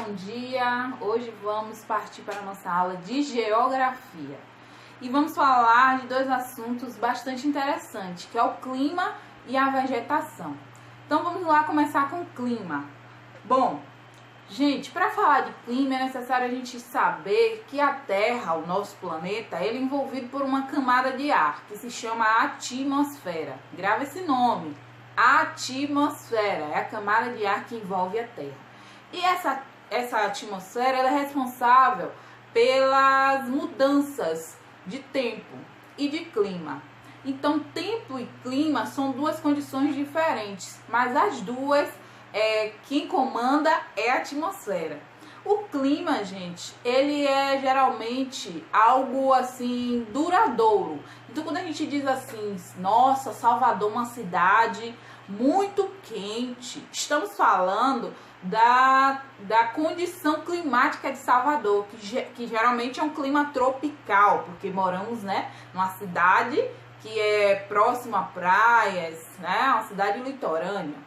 bom dia! Hoje vamos partir para a nossa aula de Geografia. E vamos falar de dois assuntos bastante interessantes, que é o clima e a vegetação. Então vamos lá começar com o clima. Bom, gente, para falar de clima é necessário a gente saber que a Terra, o nosso planeta, ele é envolvido por uma camada de ar, que se chama atmosfera. Grava esse nome. A atmosfera é a camada de ar que envolve a Terra. E essa atmosfera ela é responsável pelas mudanças de tempo e de clima. Então, tempo e clima são duas condições diferentes, mas as duas, quem comanda é a atmosfera. O clima, gente, ele é geralmente algo assim duradouro. Então, quando a gente diz assim, nossa, Salvador é uma cidade muito quente, estamos falando da condição climática de Salvador, que geralmente é um clima tropical, porque moramos, né, numa cidade que é próxima a praias, né, uma cidade litorânea.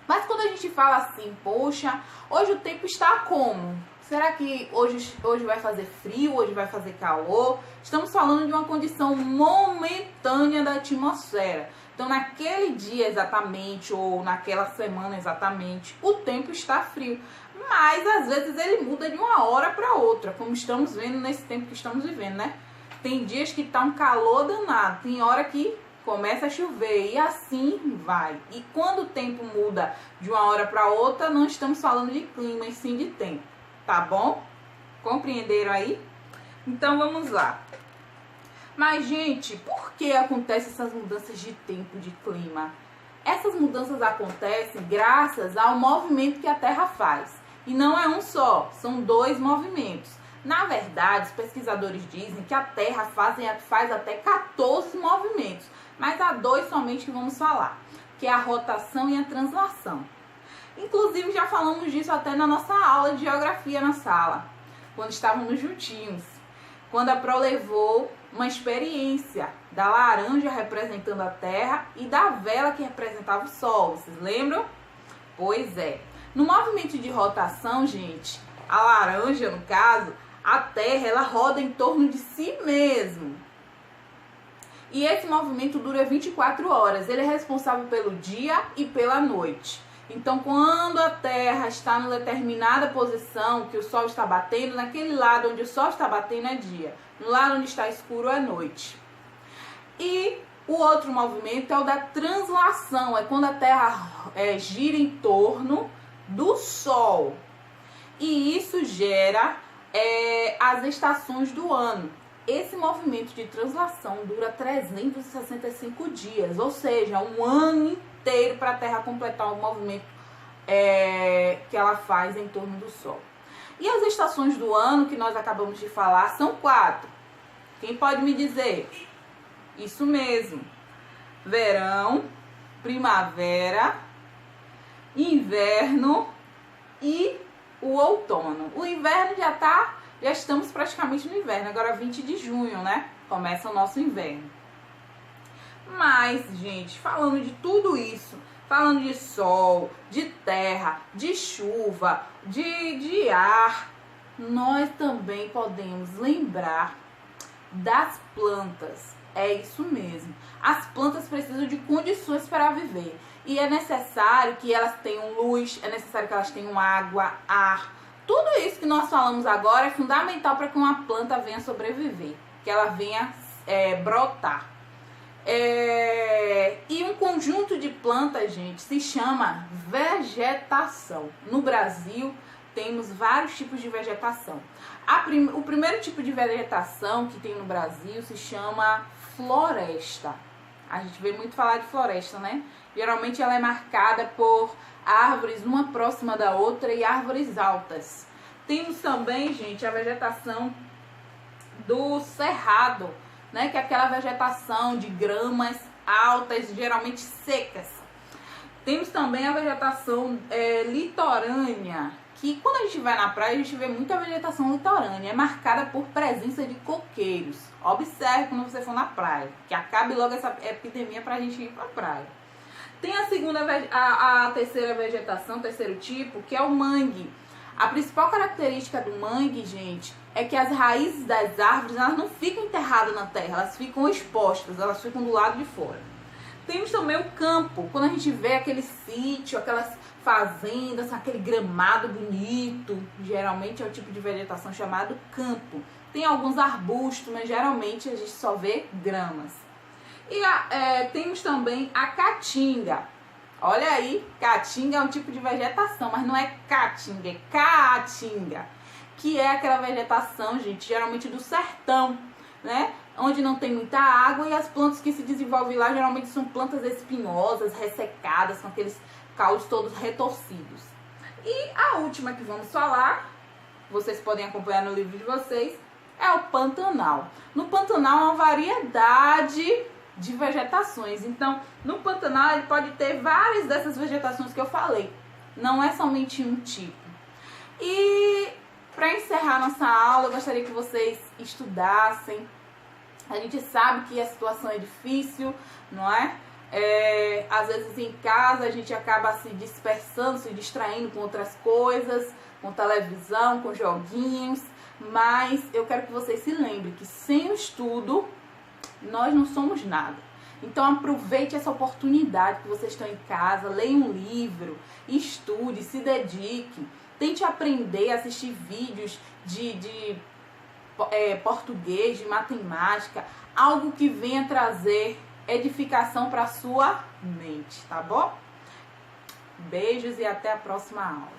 Mas quando a gente fala assim, poxa, hoje o tempo está como? Será que hoje vai fazer frio, hoje vai fazer calor? Estamos falando de uma condição momentânea da atmosfera. Então, naquele dia exatamente, ou naquela semana exatamente, o tempo está frio. Mas, às vezes, ele muda de uma hora para outra, como estamos vendo nesse tempo que estamos vivendo, né? Tem dias que está um calor danado, tem hora que começa a chover e assim vai. E quando o tempo muda de uma hora para outra, não estamos falando de clima, e sim de tempo. Tá bom? Compreenderam aí? Então vamos lá. Mas, gente, por que acontecem essas mudanças de tempo, de clima? Essas mudanças acontecem graças ao movimento que a Terra faz. E não é um só, são dois movimentos. Na verdade, os pesquisadores dizem que a Terra faz até 14 movimentos. Mas há dois somente que vamos falar, que é a rotação e a translação. Inclusive, já falamos disso até na nossa aula de geografia na sala, quando estávamos juntinhos. Quando a Pro levou uma experiência da laranja representando a Terra e da vela que representava o Sol. Vocês lembram? Pois é. No movimento de rotação, gente, a laranja, no caso, a Terra, ela roda em torno de si mesma. E esse movimento dura 24 horas. Ele é responsável pelo dia e pela noite. Então, quando a Terra está em determinada posição, que o Sol está batendo, naquele lado onde o Sol está batendo é dia. No lado onde está escuro é noite. E o outro movimento é o da translação. É quando a Terra gira em torno do Sol. E isso gera as estações do ano. Esse movimento de translação dura 365 dias, ou seja, um ano inteiro para a Terra completar o movimento que ela faz em torno do Sol. E as estações do ano que nós acabamos de falar são 4. Quem pode me dizer? Isso mesmo. Verão, primavera, inverno e o outono. O inverno já estamos praticamente no inverno, agora 20 de junho, né? Começa o nosso inverno. Mas, gente, falando de tudo isso, falando de sol, de terra, de chuva, de ar, nós também podemos lembrar das plantas. É isso mesmo. As plantas precisam de condições para viver. E é necessário que elas tenham luz, é necessário que elas tenham água, ar. Tudo isso que nós falamos agora é fundamental para que uma planta venha sobreviver, que ela venha brotar. E um conjunto de plantas, gente, se chama vegetação. No Brasil, temos vários tipos de vegetação. O primeiro tipo de vegetação que tem no Brasil se chama floresta. A gente vê muito falar de floresta, né? Geralmente ela é marcada por árvores uma próxima da outra e árvores altas. Temos também, gente, a vegetação do cerrado, né? Que é aquela vegetação de gramas altas, geralmente secas. Temos também a vegetação litorânea, que quando a gente vai na praia, a gente vê muita vegetação litorânea. É marcada por presença de coqueiros. Observe quando você for na praia, que acabe logo essa epidemia pra gente ir pra praia. Tem a terceira vegetação, terceiro tipo, que é o mangue. A principal característica do mangue, gente, é que as raízes das árvores, elas não ficam enterradas na terra, elas ficam expostas, elas ficam do lado de fora. Temos também o campo, quando a gente vê aquele sítio, aquelas fazendas, aquele gramado bonito, geralmente é o tipo de vegetação chamado campo. Tem alguns arbustos, mas geralmente a gente só vê gramas. E temos também a caatinga. Olha aí, caatinga é um tipo de vegetação, mas não é caatinga, é caatinga, que é aquela vegetação, gente, geralmente do sertão, né? Onde não tem muita água, e as plantas que se desenvolvem lá geralmente são plantas espinhosas, ressecadas, com aqueles caules todos retorcidos. E a última que vamos falar, vocês podem acompanhar no livro de vocês, é o Pantanal. No Pantanal há uma variedade de vegetações. Então, no Pantanal ele pode ter várias dessas vegetações que eu falei. Não é somente um tipo. E para encerrar nossa aula, eu gostaria que vocês estudassem. A gente sabe que a situação é difícil, não é? Às vezes em casa a gente acaba se dispersando, se distraindo com outras coisas, com televisão, com joguinhos. Mas eu quero que vocês se lembrem que sem o estudo nós não somos nada. Então aproveite essa oportunidade que vocês estão em casa, leia um livro, estude, se dedique, tente aprender, assistir vídeos de português, de matemática, algo que venha trazer edificação para a sua mente, tá bom? Beijos e até a próxima aula.